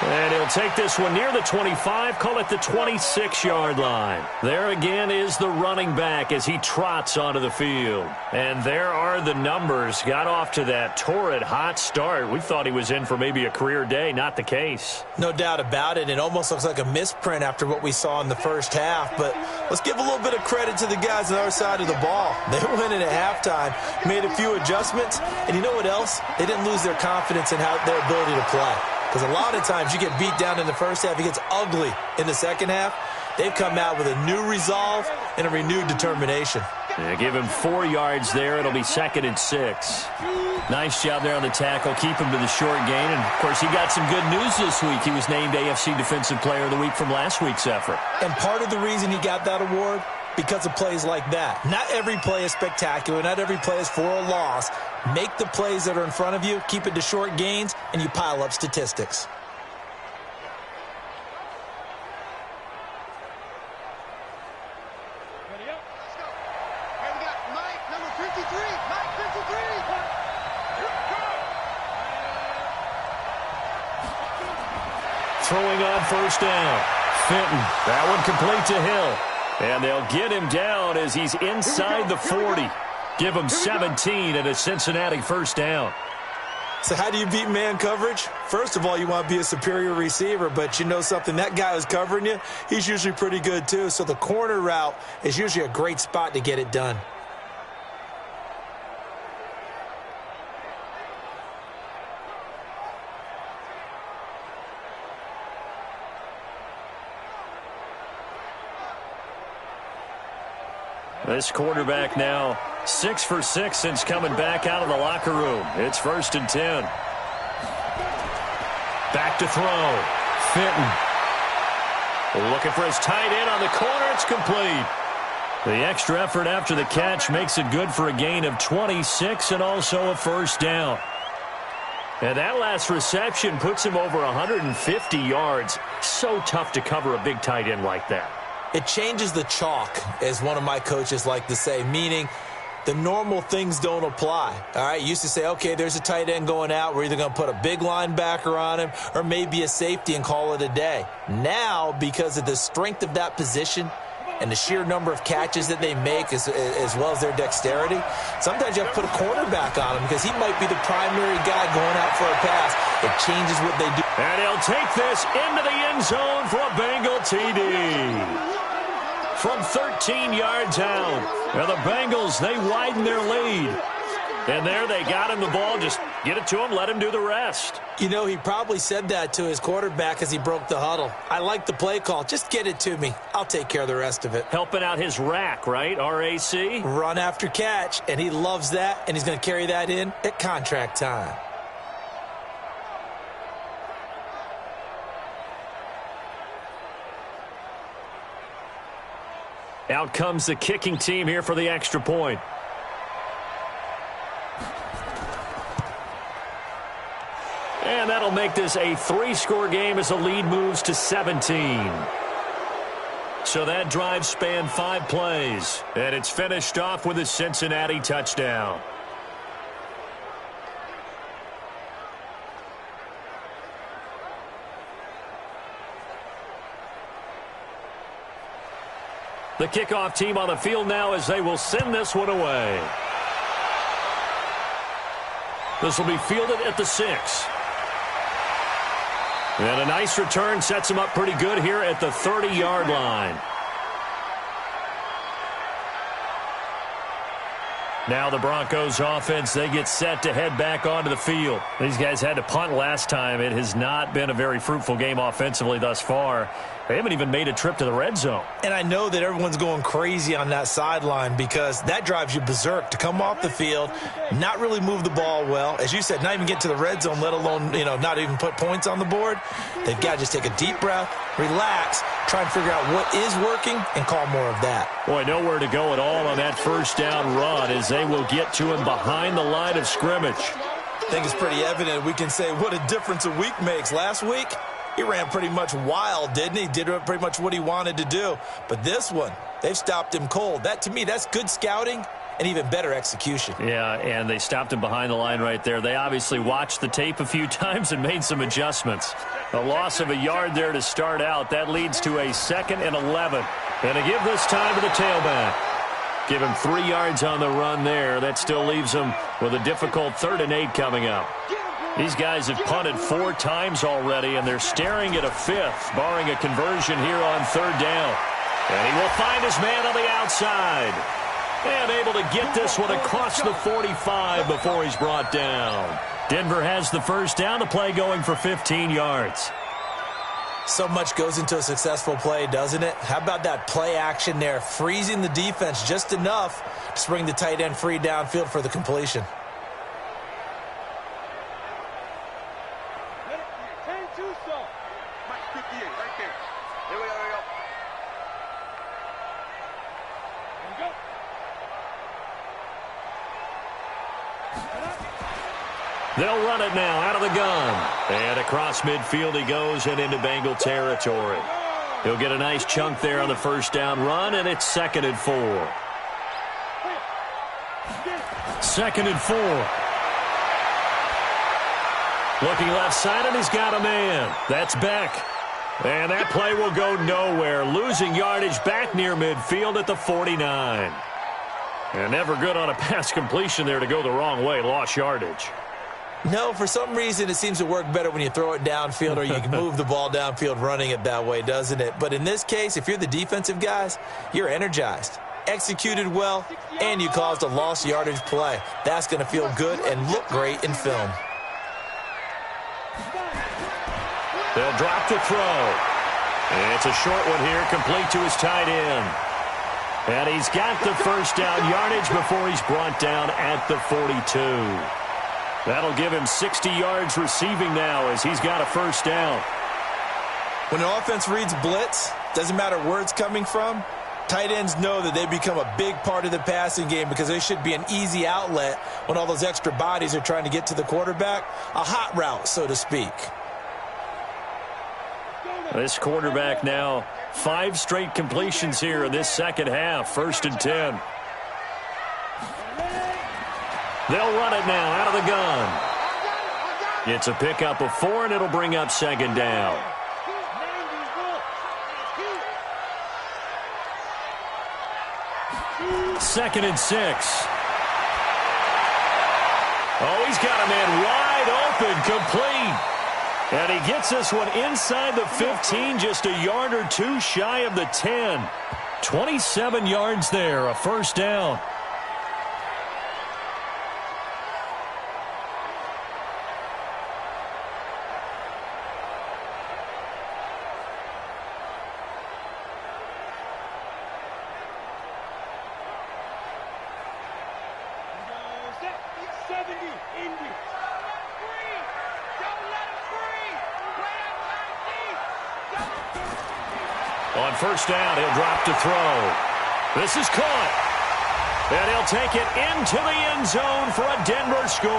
B: And he'll take this one near the 25, call it the 26-yard line. There again is the running back as he trots onto the field. And there are the numbers. Got off to that torrid hot start. We thought he was in for maybe a career day. Not the case.
C: No doubt about it. It almost looks like a misprint after what we saw in the first half. But let's give a little bit of credit to the guys on the other side of the ball. They went in at halftime, made a few adjustments, and you know what else? They didn't lose their confidence in their ability to play. Because a lot of times you get beat down in the first half, it gets ugly in the second half. They've come out with a new resolve and a renewed determination.
B: Yeah, give him 4 yards there. It'll be 2nd and 6. Nice job there on the tackle. Keep him to the short gain. And, of course, he got some good news this week. He was named AFC Defensive Player of the Week from last week's effort.
C: And part of the reason he got that award, because of plays like that. Not every play is spectacular. Not every play is for a loss. Make the plays that are in front of you, keep it to short gains, and you pile up statistics.
D: Ready up? Let's go. All right, we got Mike, number 53. Mike, 53.
B: Throwing on first down. Fenton. That one complete to Hill. And they'll get him down as he's inside the 40. Give him 17 and a Cincinnati first down.
C: So how do you beat man coverage? First of all, you want to be a superior receiver, but you know something, that guy who's covering you, he's usually pretty good too. So the corner route is usually a great spot to get it done.
B: This quarterback now 6 for 6 since coming back out of the locker room. It's 1st and 10. Back to throw. Fenton. Looking for his tight end on the corner. It's complete. The extra effort after the catch makes it good for a gain of 26 and also a first down. And that last reception puts him over 150 yards. So tough to cover a big tight end like that.
C: It changes the chalk, as one of my coaches like to say, meaning the normal things don't apply. All right, you used to say, okay, there's a tight end going out. We're either going to put a big linebacker on him or maybe a safety and call it a day. Now, because of the strength of that position and the sheer number of catches that they make as well as their dexterity, sometimes you have to put a cornerback on him because he might be the primary guy going out for a pass. It changes what they do.
B: And he'll take this into the end zone for a Bengal TD. from 13 yards out. And the Bengals, they widen their lead. And there they got him the ball. Just get it to him, let him do the rest.
C: You know, he probably said that to his quarterback as he broke the huddle. I like the play call. Just get it to me. I'll take care of the rest of it.
B: Helping out his rack, right? RAC?
C: Run after catch, and he loves that, and he's going to carry that in at contract time.
B: Out comes the kicking team here for the extra point. And that'll make this a 3-score game as the lead moves to 17. So that drive spanned 5 plays. And it's finished off with a Cincinnati touchdown. The kickoff team on the field now as they will send this one away. This will be fielded at the 6. And a nice return sets him up pretty good here at the 30-yard line. Now the Broncos offense, they get set to head back onto the field. These guys had to punt last time. It has not been a very fruitful game offensively thus far. They haven't even made a trip to the red zone.
C: And I know that everyone's going crazy on that sideline because that drives you berserk to come off the field, not really move the ball well. As you said, not even get to the red zone, let alone, not even put points on the board. They've got to just take a deep breath, relax, try and figure out what is working, and call more of that.
B: Boy, nowhere to go at all on that first down run as they will get to him behind the line of scrimmage.
C: I think it's pretty evident. We can say what a difference a week makes. Last week, he ran pretty much wild, didn't he? Did pretty much what he wanted to do. But this one, they've stopped him cold. That, to me, that's good scouting and even better execution.
B: Yeah, and they stopped him behind the line right there. They obviously watched the tape a few times and made some adjustments. A loss of a yard there to start out. That leads to a 2nd and 11. And to give this time to the tailback. Give him 3 yards on the run there. That still leaves him with a difficult 3rd and 8 coming up. These guys have punted 4 times already, and they're staring at a 5th, barring a conversion here on 3rd down. And he will find his man on the outside. And able to get this one across the 45 before he's brought down. Denver has the first down, the play going for 15 yards.
C: So much goes into a successful play, doesn't it? How about that play action there, freezing the defense just enough to bring the tight end free downfield for the completion.
B: They'll run it now out of the gun. And across midfield he goes and into Bengal territory. He'll get a nice chunk there on the first down run, and it's 2nd and 4. 2nd and 4. Looking left side, and he's got a man. That's Beck. And that play will go nowhere. Losing yardage back near midfield at the 49. And never good on a pass completion there to go the wrong way. Lost yardage.
C: No, for some reason it seems to work better when you throw it downfield or you can move the ball downfield running it that way, doesn't it? But in this case, if you're the defensive guys, you're energized, executed well, and you caused a lost yardage play. That's going to feel good and look great in film.
B: They'll drop the throw. And it's a short one here, complete to his tight end. And he's got the first down yardage before he's brought down at the 42. That'll give him 60 yards receiving now as he's got a first down.
C: When an offense reads blitz, doesn't matter where it's coming from, tight ends know that they become a big part of the passing game because they should be an easy outlet when all those extra bodies are trying to get to the quarterback. A hot route, so to speak.
B: This quarterback now 5 straight completions here in this second half. 1st and 10. They'll run it now out of the gun. It's a pickup of 4, and it'll bring up 2nd down. Second and 6. Oh, he's got a man wide open, complete. And he gets this one inside the 15, just a yard or 2 shy of the 10. 27 yards there, a first down. On first down, he'll drop to throw. This is caught. And he'll take it into the end zone for a Denver score.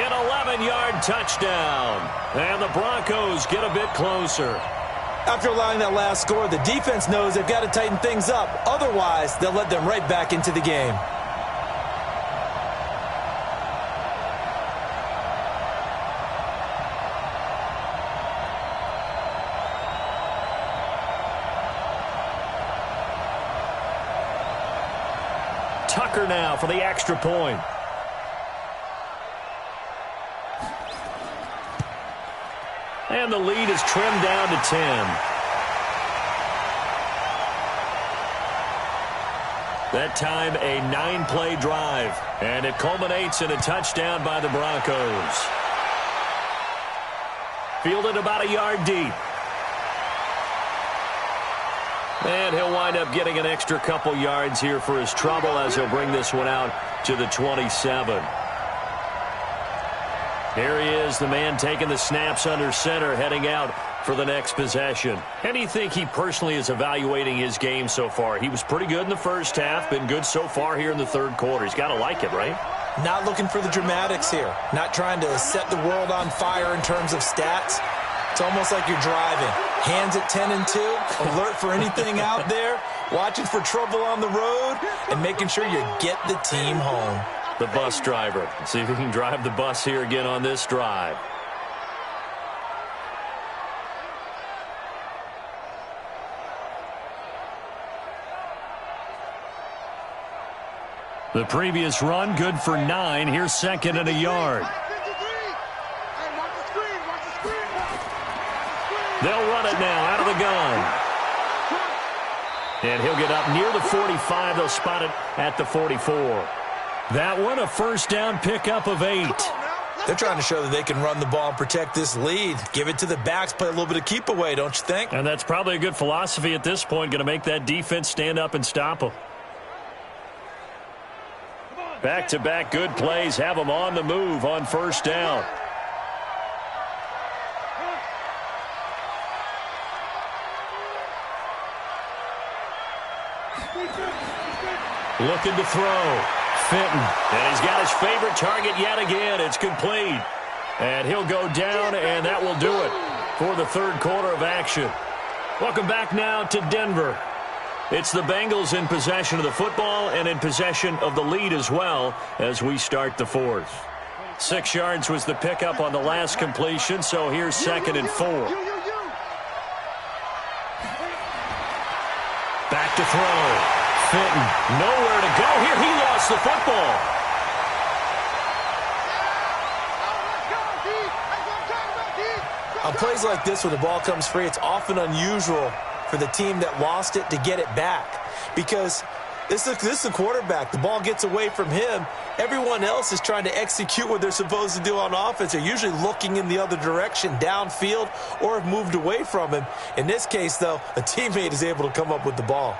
B: An 11-yard touchdown. And the Broncos get a bit closer.
C: After allowing that last score, the defense knows they've got to tighten things up. Otherwise, they'll let them right back into the game.
B: Tucker now for the extra point. And the lead is trimmed down to 10. That time, a 9-play drive. And it culminates in a touchdown by the Broncos. Fielded about a yard deep. And he'll wind up getting an extra couple yards here for his trouble as he'll bring this one out to the 27. Here he is, the man taking the snaps under center, heading out for the next possession. How do you think he personally is evaluating his game so far? He was pretty good in the first half, been good so far here in the third quarter. He's got to like it, right?
C: Not looking for the dramatics here. Not trying to set the world on fire in terms of stats. It's almost like you're driving. Hands at 10 and 2, alert for anything out there, watching for trouble on the road, and making sure you get the team home.
B: The bus driver. Let's see if he can drive the bus here again on this drive. The previous run, good for 9. Here's second and a yard. They'll run it now out of the gun. And he'll get up near the 45. They'll spot it at the 44. That one, a first down pickup of 8.
C: They're trying to show that they can run the ball and protect this lead. Give it to the backs, play a little bit of keep away, don't you think?
B: And that's probably a good philosophy at this point, going to make that defense stand up and stop them. Back-to-back good plays have them on the move on first down. Looking to throw. Fenton. And he's got his favorite target yet again. It's complete. And he'll go down, and that will do it for the third quarter of action. Welcome back now to Denver. It's the Bengals in possession of the football and in possession of the lead as well as we start the fourth. 6 yards was the pickup on the last completion, so here's second and 4. Back to throw. Fenton, nowhere to go here. He lost the football.
C: On plays like this where the ball comes free, it's often unusual for the team that lost it to get it back. Because this is the quarterback. The ball gets away from him. Everyone else is trying to execute what they're supposed to do on offense. They're usually looking in the other direction, downfield, or have moved away from him. In this case, though, a teammate is able to come up with the ball.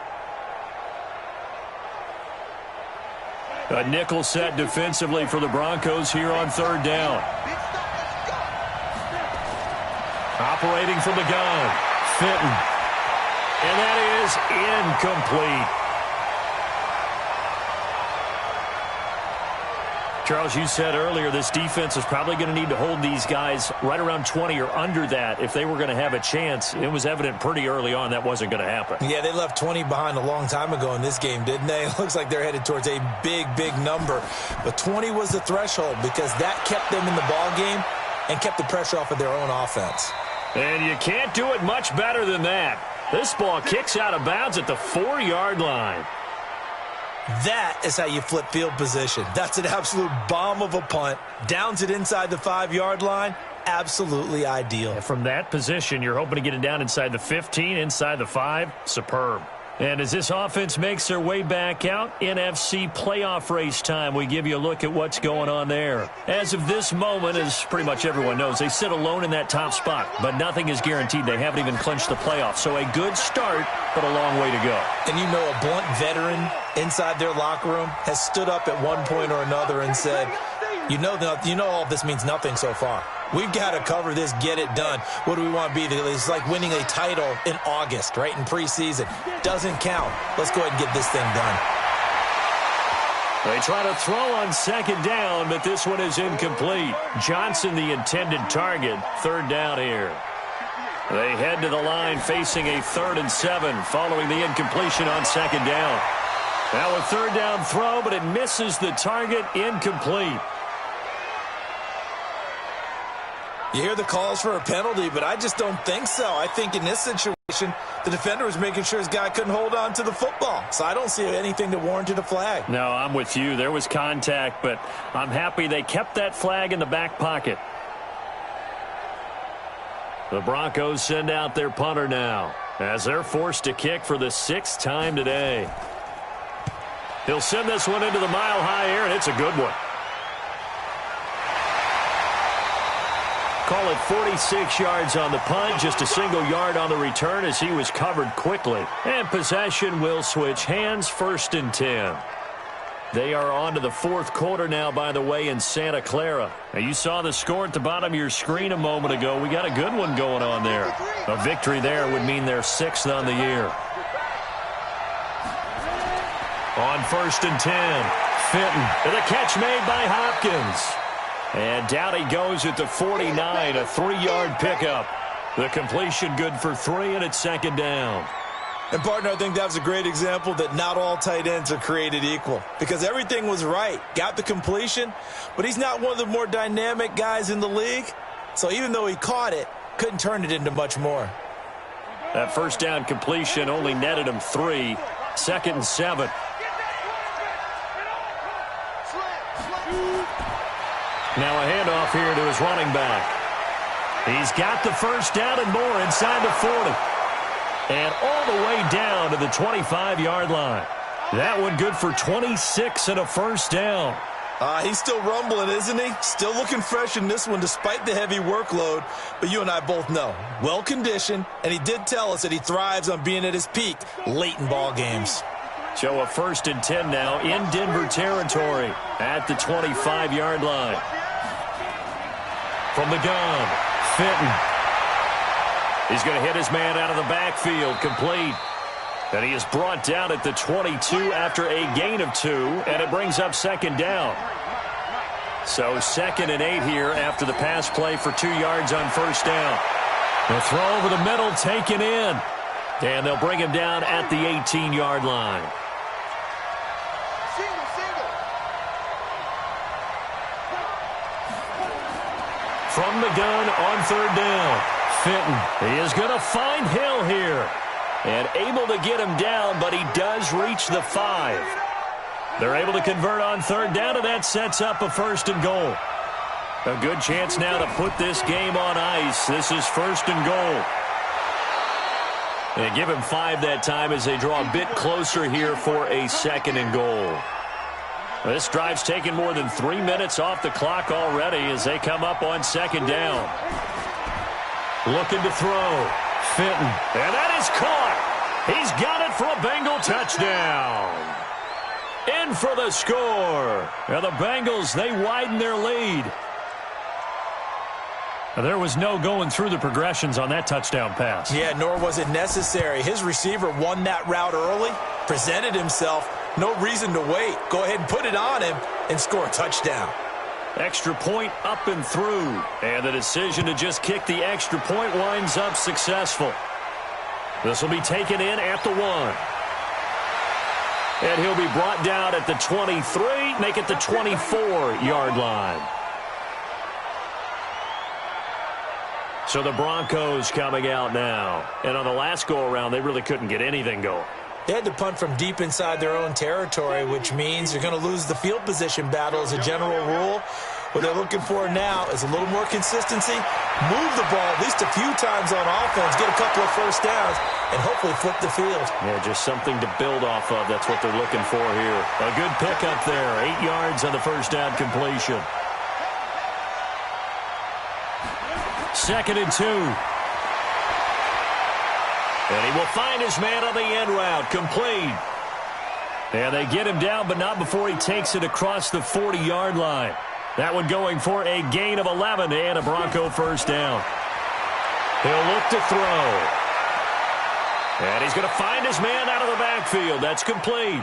B: A nickel set defensively for the Broncos here on third down. Operating from the gun. Fenton. And that is incomplete. Charles, you said earlier this defense is probably going to need to hold these guys right around 20 or under that if they were going to have a chance. It was evident pretty early on that wasn't going to happen.
C: Yeah, they left 20 behind a long time ago in this game, didn't they? It looks like they're headed towards a big, big number. But 20 was the threshold because that kept them in the ball game and kept the pressure off of their own offense.
B: And you can't do it much better than that. This ball kicks out of bounds at the 4-yard line.
C: That is how you flip field position. That's an absolute bomb of a punt. Downs it inside the 5-yard line. absolutely ideal.
B: And from that position, you're hoping to get it down inside the 15, inside the 5. Superb. And as this offense makes their way back out, NFC playoff race time, we give you a look at what's going on there. As of this moment, as pretty much everyone knows, they sit alone in that top spot, but nothing is guaranteed. They haven't even clinched the playoffs. So a good start, but a long way to go.
C: And you know, a blunt veteran inside their locker room has stood up at one point or another and said, you know all this means nothing so far. We've got to cover this, get it done. What do we want to be? It's like winning a title in August, right, in preseason. Doesn't count. Let's go ahead and get this thing done.
B: They try to throw on second down, but this one is incomplete. Johnson, the intended target. Third down here. They head to the line facing a 3rd and 7 following the incompletion on second down. Now a third down throw, but it misses the target. Incomplete.
C: You hear the calls for a penalty, but I just don't think so. I think in this situation, the defender was making sure his guy couldn't hold on to the football. So I don't see anything that warranted a flag.
B: No, I'm with you. There was contact, but I'm happy they kept that flag in the back pocket. The Broncos send out their punter now as they're forced to kick for the 6th time today. He'll send this one into the mile-high air, and it's a good one. Call it 46 yards on the punt, just a single yard on the return as he was covered quickly. And possession will switch hands, 1st and 10. They are on to the 4th quarter now, by the way, in Santa Clara. Now, you saw the score at the bottom of your screen a moment ago. We got a good one going on there. A victory there would mean their 6th on the year. On 1st and 10, Fenton with a catch made by Hopkins. And down he goes at the 49, a 3-yard pickup. The completion good for 3, and it's 2nd down.
C: And, partner, I think that was a great example that not all tight ends are created equal. Because everything was right. Got the completion, but he's not one of the more dynamic guys in the league. So even though he caught it, couldn't turn it into much more.
B: That 1st down completion only netted him 3. 2nd and 7. Now a handoff here to his running back. He's got the 1st down and more inside the 40. And all the way down to the 25-yard line. That one good for 26 and a 1st down.
C: He's still rumbling, isn't he? Still looking fresh in this one despite the heavy workload. But you and I both know, well-conditioned, and he did tell us that he thrives on being at his peak late in ball games.
B: So a 1st and 10 now in Denver territory at the 25-yard line. From the gun, Fenton. He's going to hit his man out of the backfield, complete. And he is brought down at the 22 after a gain of 2, and it brings up 2nd down. So 2nd and 8 here after the pass play for 2 yards on 1st down. The throw over the middle taken in. And they'll bring him down at the 18-yard line. From the gun on 3rd down, Fenton. He is going to find Hill here. And able to get him down, but he does reach the 5. They're able to convert on 3rd down, and that sets up a 1st and goal. A good chance now to put this game on ice. This is 1st and goal. They give him 5 that time as they draw a bit closer here for a 2nd and goal. This drive's taken more than 3 minutes off the clock already as they come up on 2nd down. Looking to throw. Fenton. And that is caught. He's got it for a Bengal touchdown. In for the score. And the Bengals, they widen their lead. There was no going through the progressions on that touchdown pass.
C: Yeah, nor was it necessary. His receiver won that route early, presented himself. No reason to wait. Go ahead and put it on him and score a touchdown.
B: Extra point up and through. And the decision to just kick the extra point winds up successful. This will be taken in at the 1. And he'll be brought down at the 23, make it the 24-yard line. So the Broncos coming out now. And on the last go-around, they really couldn't get anything going.
C: They had to punt from deep inside their own territory, which means you're going to lose the field position battle as a general rule. What they're looking for now is a little more consistency, move the ball at least a few times on offense, get a couple of first downs, and hopefully flip the field.
B: Yeah, just something to build off of. That's what they're looking for here. A good pickup there. 8 yards on the first down completion. 2nd and 2. And he will find his man on the end route. Complete. And they get him down, but not before he takes it across the 40-yard line. That one going for a gain of 11 and a Bronco first down. He'll look to throw. And he's going to find his man out of the backfield. That's complete.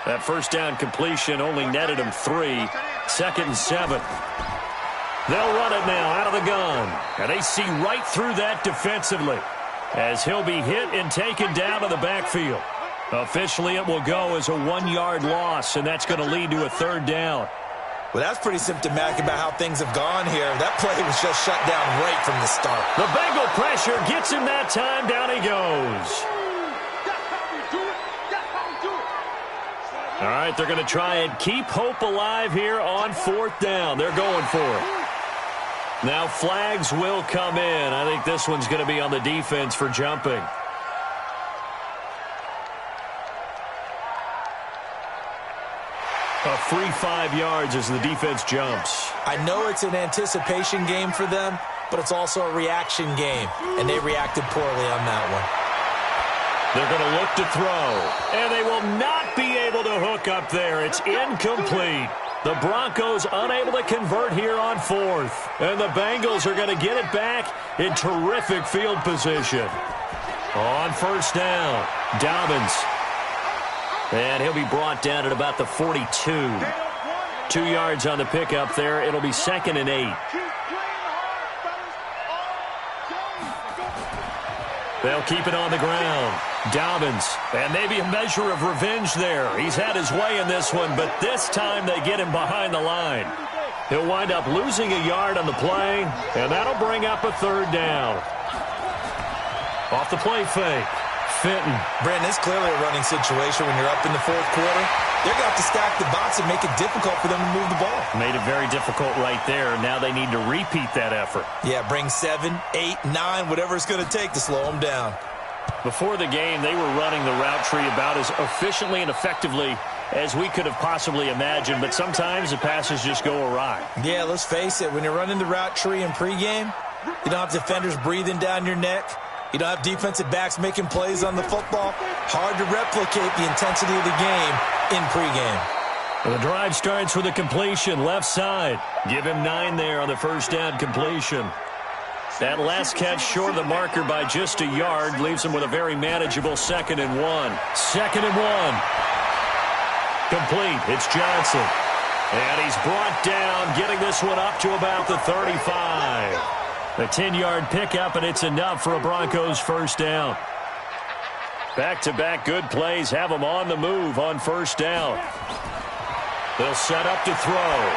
B: That first down completion only netted him 3. 2nd and 7. They'll run it now out of the gun. And they see right through that defensively as he'll be hit and taken down to the backfield. Officially, it will go as a 1-yard loss, and that's going to lead to a 3rd down.
C: Well, that's pretty symptomatic about how things have gone here. That play was just shut down right from the start.
B: The Bengal pressure gets him that time. Down he goes. All right, they're going to try and keep hope alive here on 4th down. They're going for it. Now flags will come in. I think this one's going to be on the defense for jumping. A free 5 yards as the defense jumps.
C: I know it's an anticipation game for them, but it's also a reaction game, and they reacted poorly on that one.
B: They're going to look to throw, and they will not be able to hook up there. It's incomplete. The Broncos unable to convert here on 4th, and the Bengals are going to get it back in terrific field position. On 1st down, Dobbins. And he'll be brought down at about the 42. 2 yards on the pickup there. It'll be 2nd and 8. They'll keep it on the ground. Dobbins. And maybe a measure of revenge there. He's had his way in this one, but this time they get him behind the line. He'll wind up losing a yard on the play, and that'll bring up a 3rd down. Off the play fake. Fenton.
C: Brandon, it's clearly a running situation when you're up in the 4th quarter. They're going to have to stack the box and make it difficult for them to move the ball.
B: Made it very difficult right there. Now they need to repeat that effort.
C: Yeah, bring 7, 8, 9, whatever it's going to take to slow them down.
B: Before the game, they were running the route tree about as efficiently and effectively as we could have possibly imagined, but sometimes the passes just go awry.
C: Yeah, let's face it. When you're running the route tree in pregame, you don't have defenders breathing down your neck. You don't have defensive backs making plays on the football. Hard to replicate the intensity of the game in pregame.
B: Well, the drive starts with a completion, left side. Give him 9 there on the first down completion. That last catch short of the marker by just a yard leaves him with a very manageable 2nd and 1. 2nd and 1. Complete. It's Johnson. And he's brought down, getting this one up to about the 35. A 10-yard pickup, and it's enough for a Broncos first down. Back-to-back good plays have them on the move on first down. They'll set up to throw.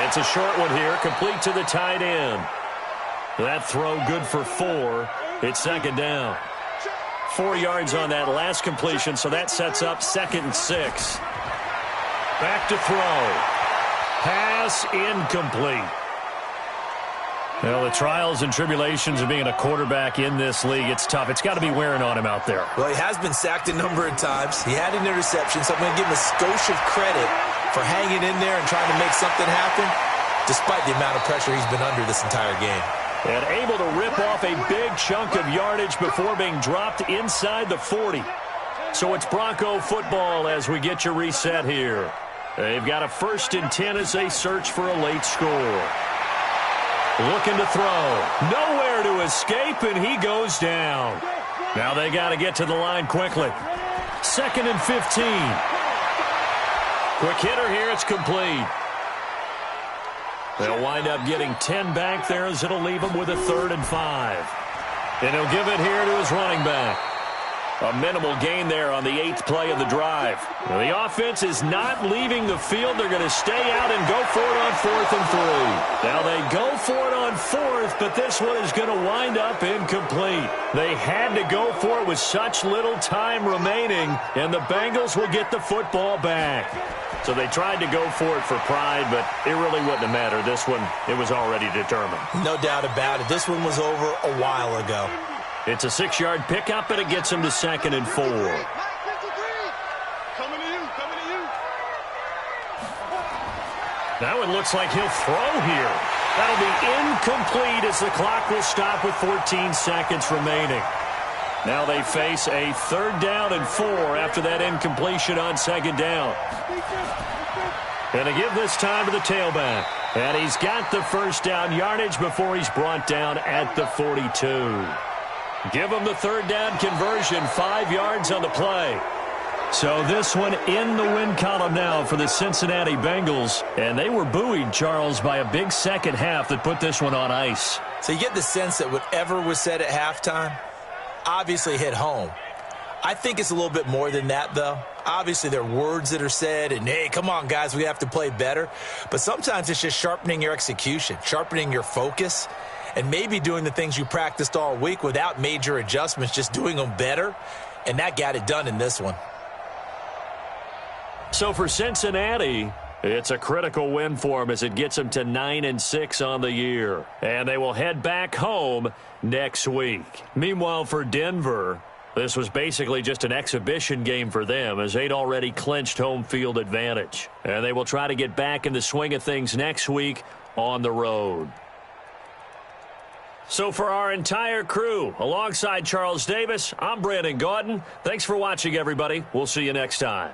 B: It's a short one here, complete to the tight end. That throw good for 4. It's 2nd down. 4 yards on that last completion, so that sets up 2nd and 6. Back to throw. Pass incomplete. Well, the trials and tribulations of being a quarterback in this league, it's tough. It's got to be wearing on him out there.
C: Well, he has been sacked a number of times. He had an interception, so I'm going to give him a skosh of credit for hanging in there and trying to make something happen, despite the amount of pressure he's been under this entire game.
B: And able to rip off a big chunk of yardage before being dropped inside the 40. So it's Bronco football as we get you reset here. They've got a 1st and 10 as they search for a late score. Looking to throw. Nowhere to escape, and he goes down. Now they got to get to the line quickly. 2nd and 15. Quick hitter here. It's complete. They'll wind up getting 10 back there as it'll leave him with a 3rd and 5. And he'll give it here to his running back. A minimal gain there on the 8th play of the drive. Now, the offense is not leaving the field. They're going to stay out and go for it on 4th and 3. Now they go for it on 4th, but this one is going to wind up incomplete. They had to go for it with such little time remaining, and the Bengals will get the football back. So they tried to go for it for pride, but it really wouldn't have mattered. This one, it was already determined.
C: No doubt about it. This one was over a while ago.
B: It's a 6-yard pickup, and it gets him to 2nd and 4.
D: Coming to you, coming to you.
B: Now it looks like he'll throw here. That'll be incomplete as the clock will stop with 14 seconds remaining. Now they face a 3rd down and 4 after that incompletion on 2nd down. And to give this time to the tailback. And he's got the 1st down yardage before he's brought down at the 42. Give him the 3rd down conversion, 5 yards on the play. So this one in the win column now for the Cincinnati Bengals. And they were buoyed, Charles, by a big second half that put this one on ice.
C: So you get the sense that whatever was said at halftime obviously hit home. I think it's a little bit more than that, though. Obviously, there are words that are said, and, hey, come on, guys, we have to play better. But sometimes it's just sharpening your execution, sharpening your focus, and maybe doing the things you practiced all week without major adjustments, just doing them better. And that got it done in this one.
B: So for Cincinnati, it's a critical win for them as it gets them to 9-6 on the year. And they will head back home next week. Meanwhile, for Denver, this was basically just an exhibition game for them as they'd already clinched home field advantage. And they will try to get back in the swing of things next week on the road. So for our entire crew, alongside Charles Davis, I'm Brandon Gaudin. Thanks for watching, everybody. We'll see you next time.